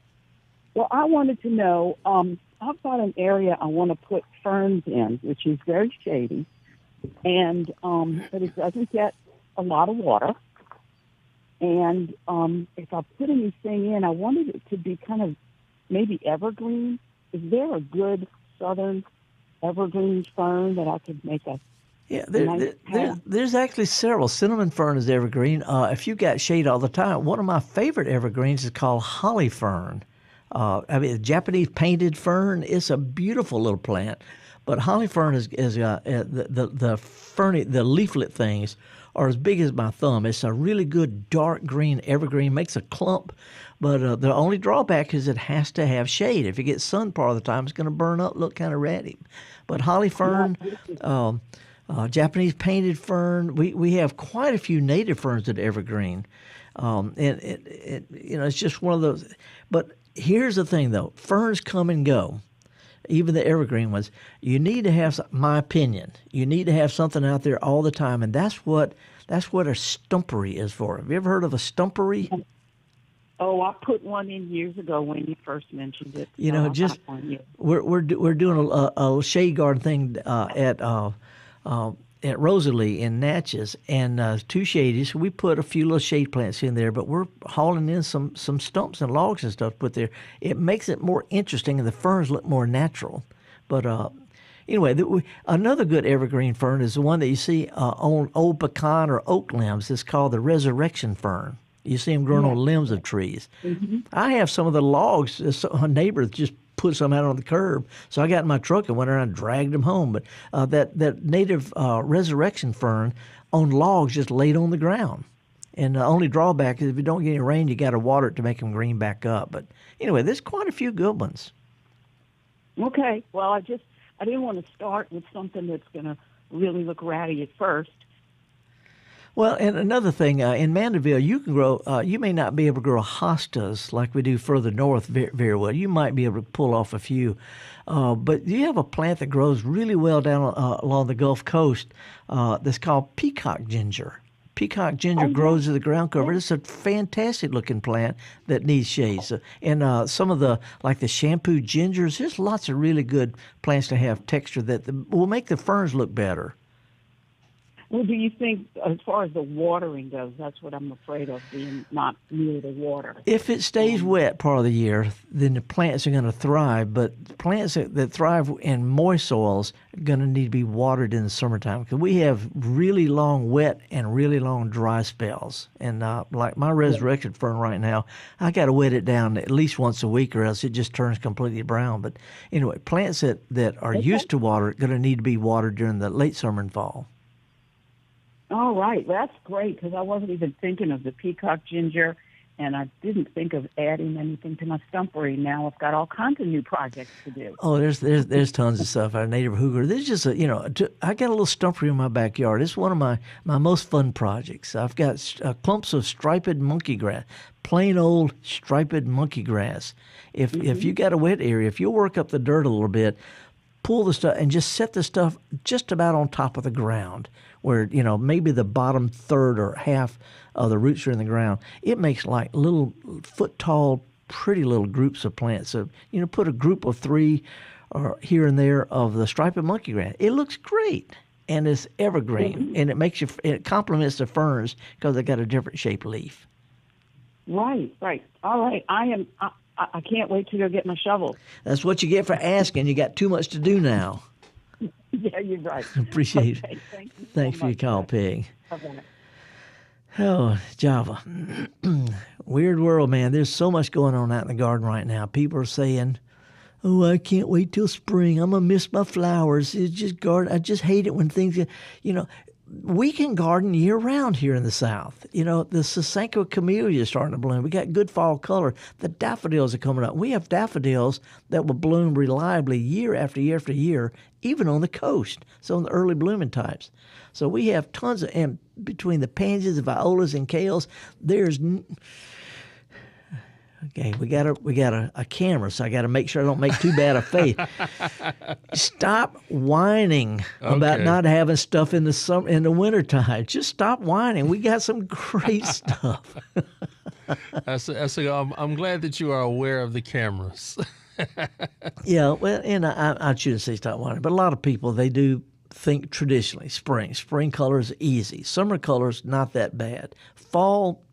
S13: Well, I wanted to know, I've got an area I want to put ferns in, which is very shady, and but it doesn't get a lot of water. And if I put anything in, I wanted it to be kind of maybe evergreen. Is there a good southern evergreen fern that I could make a
S3: there's actually several. Cinnamon fern is evergreen. If you got shade all the time, one of my favorite evergreens is called holly fern. Japanese painted fern. It's a beautiful little plant, but holly fern is the leaflet things are as big as my thumb. It's a really good dark green evergreen. Makes a clump, but the only drawback is it has to have shade. If you get sun part of the time, it's going to burn up, look kind of ratty. But holly fern. Japanese painted fern. We have quite a few native ferns that are evergreen, and it's just one of those. But here's the thing, though: ferns come and go, even the evergreen ones. You need to have, my opinion, you need to have something out there all the time, and that's what a stumpery is for. Have you ever heard of a stumpery?
S13: Oh, I put one in years ago when you first mentioned it.
S3: We're doing a shade garden thing at Rosalie in Natchez, and too shady, so we put a few little shade plants in there, but we're hauling in some stumps and logs and stuff to put there. It makes it more interesting, and the ferns look more natural. But anyway, another good evergreen fern is the one that you see on old pecan or oak limbs. It's called the resurrection fern. You see them growing on limbs of trees. Mm-hmm. I have some of the logs. A neighbor just put some out on the curb, so I got in my truck and went around and dragged them home. But that native resurrection fern on logs just laid on the ground. And the only drawback is if you don't get any rain, you got to water it to make them green back up. But anyway, there's quite a few good ones.
S13: Okay. Well, I didn't want to start with something that's going to really look ratty at first.
S3: Well, and another thing, in Mandeville, you can grow, you may not be able to grow hostas like we do further north very, very well. You might be able to pull off a few. But you have a plant that grows really well down along the Gulf Coast that's called peacock ginger. Peacock ginger grows to the ground cover. It's a fantastic-looking plant that needs shade. So, and some of the shampoo gingers, there's lots of really good plants to have texture that will make the ferns look better.
S13: Well, do you think, as far as the watering goes, that's what I'm afraid of, being not near the water?
S3: If it stays wet part of the year, then the plants are going to thrive. But plants that thrive in moist soils are going to need to be watered in the summertime, because we have really long wet and really long dry spells. And like my resurrection fern right now, I got to wet it down at least once a week, or else it just turns completely brown. But anyway, plants that are used to water are going to need to be watered during the late summer and fall.
S13: All right. Well, that's great, because I wasn't even thinking of the peacock ginger and I didn't think of adding anything to my stumpery. Now I've got all kinds of new projects to do.
S3: Oh, there's tons of stuff. Our native hooker. There's just I got a little stumpery in my backyard. It's one of my most fun projects. I've got clumps of striped monkey grass, plain old striped monkey grass. If you got a wet area, if you work up the dirt a little bit, pull the stuff and just set the stuff just about on top of the ground, where maybe the bottom third or half of the roots are in the ground. It makes like little foot tall, pretty little groups of plants. So put a group of 3 or here and there of the striped monkey grass. It looks great, and it's evergreen, and it complements the ferns because they got a different shaped leaf.
S13: Right. All right. I can't wait to go get my shovel.
S3: That's what you get for asking. You got too much to do now.
S13: Yeah, you're right.
S3: Appreciate it. Thanks for your call, Peg.
S13: Okay.
S3: Oh, Java. Weird world, man. There's so much going on out in the garden right now. People are saying, oh, I can't wait till spring. I'm going to miss my flowers. It's just garden. I just hate it when things get, we can garden year-round here in the South. The Sasanko camellia is starting to bloom. We got good fall color. The daffodils are coming up. We have daffodils that will bloom reliably year after year after year, even on the coast, so in the early blooming types. So we have tons of, and between the pansies, the violas, and kales, there's... Okay, we got a camera, so I got to make sure I don't make too bad a face. Stop whining about not having stuff in the wintertime. Just stop whining. We got some great stuff.
S4: I'm glad that you are aware of the cameras.
S3: Yeah, well, and I shouldn't say stop whining, but a lot of people, they do think traditionally spring. Spring colors easy. Summer colors not that bad. Fall,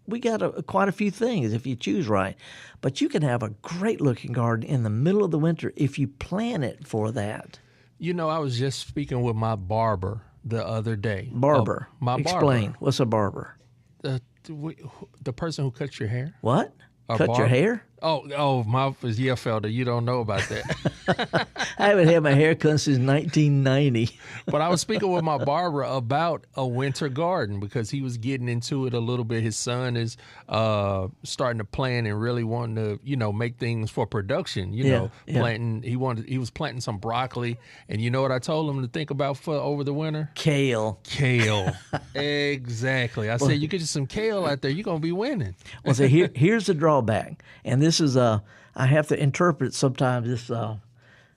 S3: we got quite a few things if you choose right. But you can have a great-looking garden in the middle of the winter if you plan it for that.
S4: I was just speaking with my barber the other day.
S3: Barber? Explain.
S4: Barber.
S3: What's a barber?
S4: The person who cuts your hair.
S3: What? Cut your hair?
S4: Oh, Felder, you don't know about that.
S3: I haven't had my hair cut since 1990.
S4: But I was speaking with my barber about a winter garden because he was getting into it a little bit. His son is starting to plan and really wanting to, make things for production. Planting. He was planting some broccoli, and you know what I told him to think about for over the winter?
S3: Kale.
S4: Exactly. I said you get you some kale out there, you're gonna be winning.
S3: Well, so here's the drawback, and this is I have to interpret sometimes this.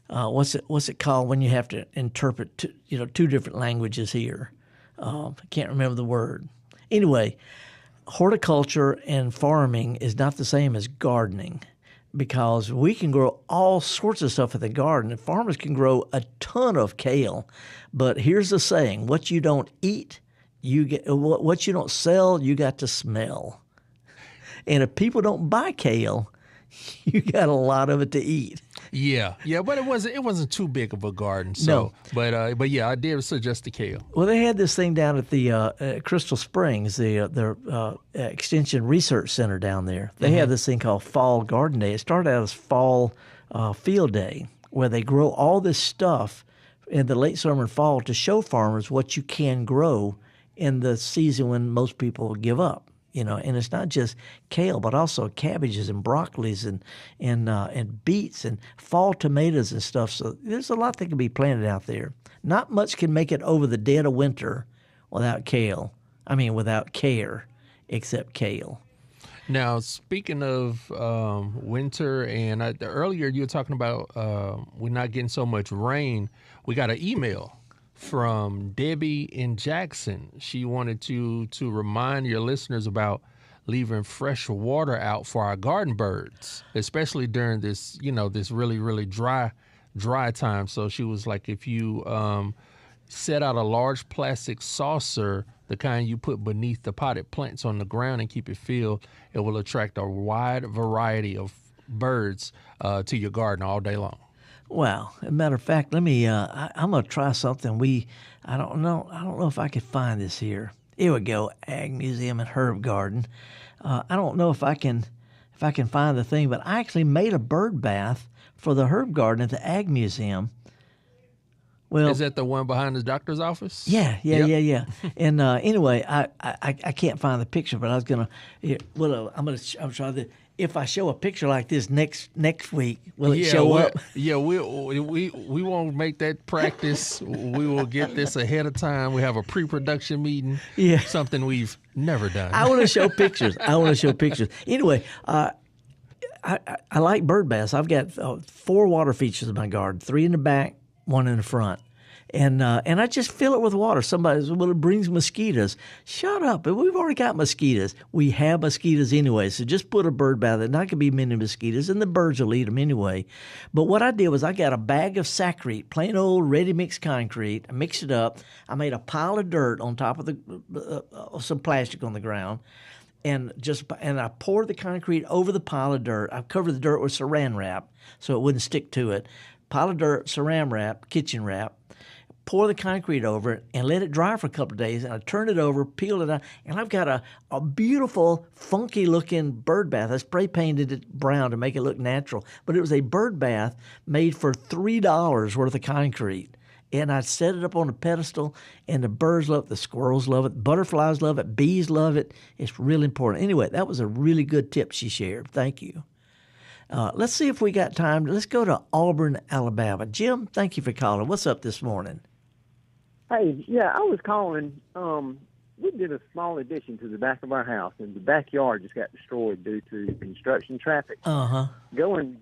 S3: What's it called when you have to interpret two different languages here? I can't remember the word. Anyway, horticulture and farming is not the same as gardening, because we can grow all sorts of stuff in the garden. And farmers can grow a ton of kale, but here's the saying: what you don't eat, you get. What you don't sell, you got to smell. And if people don't buy kale, you got a lot of it to eat.
S4: Yeah, but it wasn't too big of a garden. So, no. But yeah, I did suggest the kale.
S3: Well, they had this thing down at the Crystal Springs, the Extension Research Center down there. They have this thing called Fall Garden Day. It started out as Fall Field Day, where they grow all this stuff in the late summer and fall to show farmers what you can grow in the season when most people give up. And it's not just kale, but also cabbages and broccolis and beets and fall tomatoes and stuff. So there's a lot that can be planted out there. Not much can make it over the dead of winter without without care, except kale.
S4: Now, speaking of winter, and earlier you were talking about we're not getting so much rain. We got an email from Debbie in Jackson. She wanted to remind your listeners about leaving fresh water out for our garden birds, especially during this, this really, really dry time. So she was like, if you set out a large plastic saucer, the kind you put beneath the potted plants on the ground and keep it filled, it will attract a wide variety of birds to your garden all day long.
S3: Well, as a matter of fact, let me. I'm gonna try something. I don't know if I could find this here. Here we go. Ag Museum and Herb Garden. I don't know if I can find the thing, but I actually made a bird bath for the herb garden at the Ag Museum Well,
S4: is that the one behind the doctor's office?
S3: Yeah. And anyway, I can't find the picture, but I was gonna. I'm trying to. If I show a picture like this next week, will it show up?
S4: Yeah, we won't make that practice. We will get this ahead of time. We have a pre-production meeting.
S3: Yeah,
S4: something we've never done.
S3: I want to show pictures. Anyway, I like bird baths. I've got 4 water features in my garden, 3 in the back, 1 in the front. And I just fill it with water. Somebody says, well, it brings mosquitoes. Shut up. We've already got mosquitoes. We have mosquitoes anyway, so just put a bird bath in. Not going to be many mosquitoes, and the birds will eat them anyway. But what I did was I got a bag of Sacrete, plain old ready-mix concrete. I mixed it up. I made a pile of dirt on top of some plastic on the ground. And I poured the concrete over the pile of dirt. I covered the dirt with saran wrap so it wouldn't stick to it. Pile of dirt, saran wrap, kitchen wrap. Pour the concrete over it and let it dry for a couple of days. And I turned it over, peeled it out, and I've got a beautiful, funky-looking bird bath. I spray painted it brown to make it look natural. But it was a bird bath made for $3 worth of concrete. And I set it up on a pedestal, and the birds love it, the squirrels love it, butterflies love it, bees love it. It's really important. Anyway, that was a really good tip she shared. Thank you. Let's see if we got time. Let's go to Auburn, Alabama. Jim, thank you for calling. What's up this morning?
S14: Hey, yeah, I was calling. We did a small addition to the back of our house, and the backyard just got destroyed due to construction traffic. Going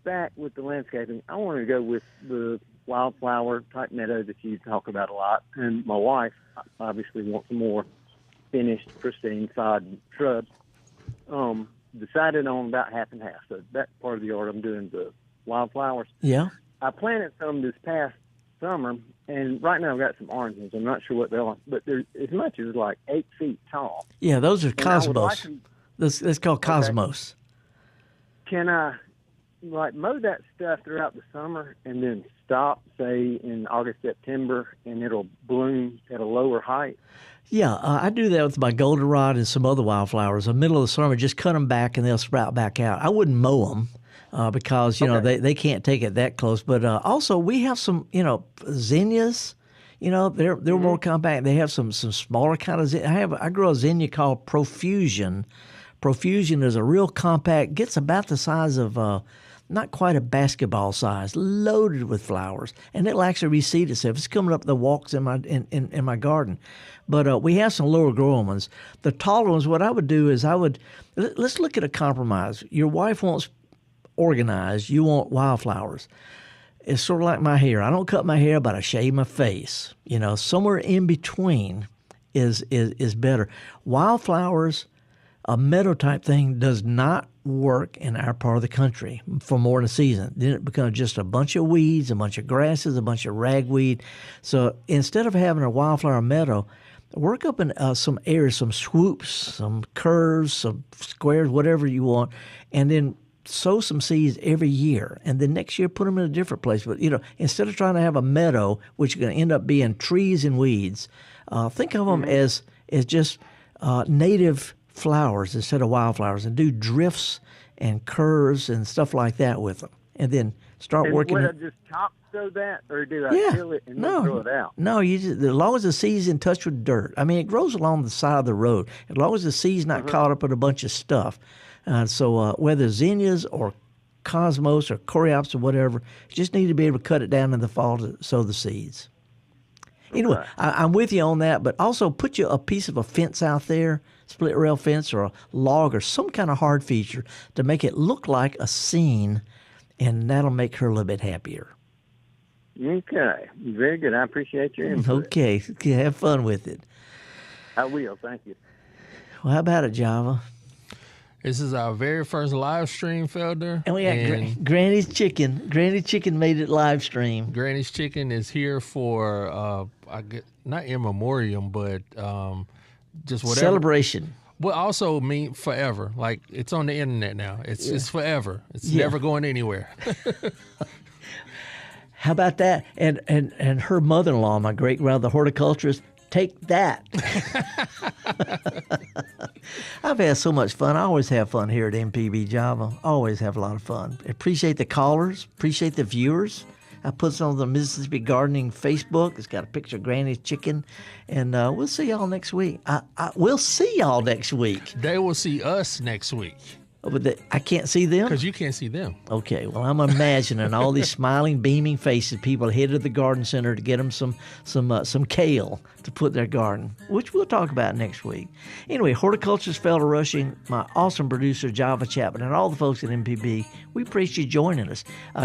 S14: back with the landscaping, I want to go with the wildflower type meadow that you talk about a lot. And my wife obviously wants some more finished, pristine sod shrubs. Decided on about half and half. So that part of the yard I'm doing the wildflowers.
S3: Yeah.
S14: I planted some this past summer, and right now I've got some oranges. I'm not sure what they are, but they're as much as like 8 feet tall.
S3: Yeah, those are cosmos. That's called cosmos.
S14: Can I mow that stuff throughout the summer and then stop, say, in August, September, and it'll bloom at a lower height?
S3: Yeah, I do that with my goldenrod and some other wildflowers. In the middle of the summer, just cut them back and they'll sprout back out. I wouldn't mow them. Because, they can't take it that close. But also we have some, zinnias, they're more compact. They have some smaller kind of zinnia. I grow a zinnia called Profusion. Profusion is a real compact, gets about the size of, not quite a basketball size, loaded with flowers. And it'll actually reseed itself. It's coming up the walks in my garden. But we have some lower growing ones. The taller ones, what I would do is let's look at a compromise. Your wife wants organized, you want wildflowers. It's sort of like my hair. I don't cut my hair, but I shave my face. Somewhere in between is better. Wildflowers, a meadow type thing, does not work in our part of the country for more than a season. Then it becomes just a bunch of weeds, a bunch of grasses, a bunch of ragweed. So instead of having a wildflower meadow, work up in some areas, some swoops, some curves, some squares, whatever you want, and then sow some seeds every year, and then next year put them in a different place. But, instead of trying to have a meadow, which is going to end up being trees and weeds, think of them as just native flowers instead of wildflowers, and do drifts and curves and stuff like that with them. And then start working.
S14: Would I just top sow that, or do I fill it and then throw it out?
S3: No, as long as the seed's in touch with dirt. I mean, it grows along the side of the road. As long as the seed's not caught up with a bunch of stuff. So whether zinnias or cosmos or coreops or whatever, you just need to be able to cut it down in the fall to sow the seeds. Anyway, I'm with you on that, but also put you a piece of a fence out there, split rail fence or a log or some kind of hard feature to make it look like a scene, and that'll make her a little bit happier.
S14: Okay. Very good. I appreciate your input.
S3: Okay. Have fun with it.
S14: I will. Thank you.
S3: Well, how about it, Java?
S4: This is our very first live stream, Felder.
S3: And we got Granny's Chicken. Granny Chicken made it live stream.
S4: Granny's Chicken is here for, not in memoriam, but just whatever.
S3: Celebration.
S4: But also mean forever. Like, it's on the internet now. It's forever. It's never going anywhere.
S3: How about that? And her mother-in-law, my great-grandmother, the horticulturist, take that. I've had so much fun. I always have fun here at MPB Java. Always have a lot of fun. Appreciate the callers. Appreciate the viewers. I put some on the Mississippi Gardening Facebook. It's got a picture of Granny's chicken. And we'll see y'all next week. We'll see y'all next week.
S4: They will see us next week.
S3: But I can't see them?
S4: Because you can't see them.
S3: Okay, well, I'm imagining all these smiling, beaming faces, people headed to the garden center to get them some kale to put in their garden, which we'll talk about next week. Anyway, Horticulturist Felder Rushing, my awesome producer, Java Chapman, and all the folks at MPB, we appreciate you joining us.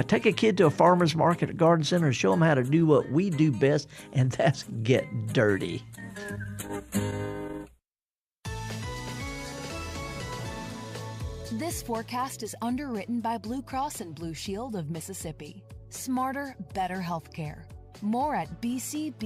S3: Take a kid to a farmer's market or garden center and show them how to do what we do best, and that's get dirty.
S15: This forecast is underwritten by Blue Cross and Blue Shield of Mississippi. Smarter, better healthcare. More at bcbsms.com.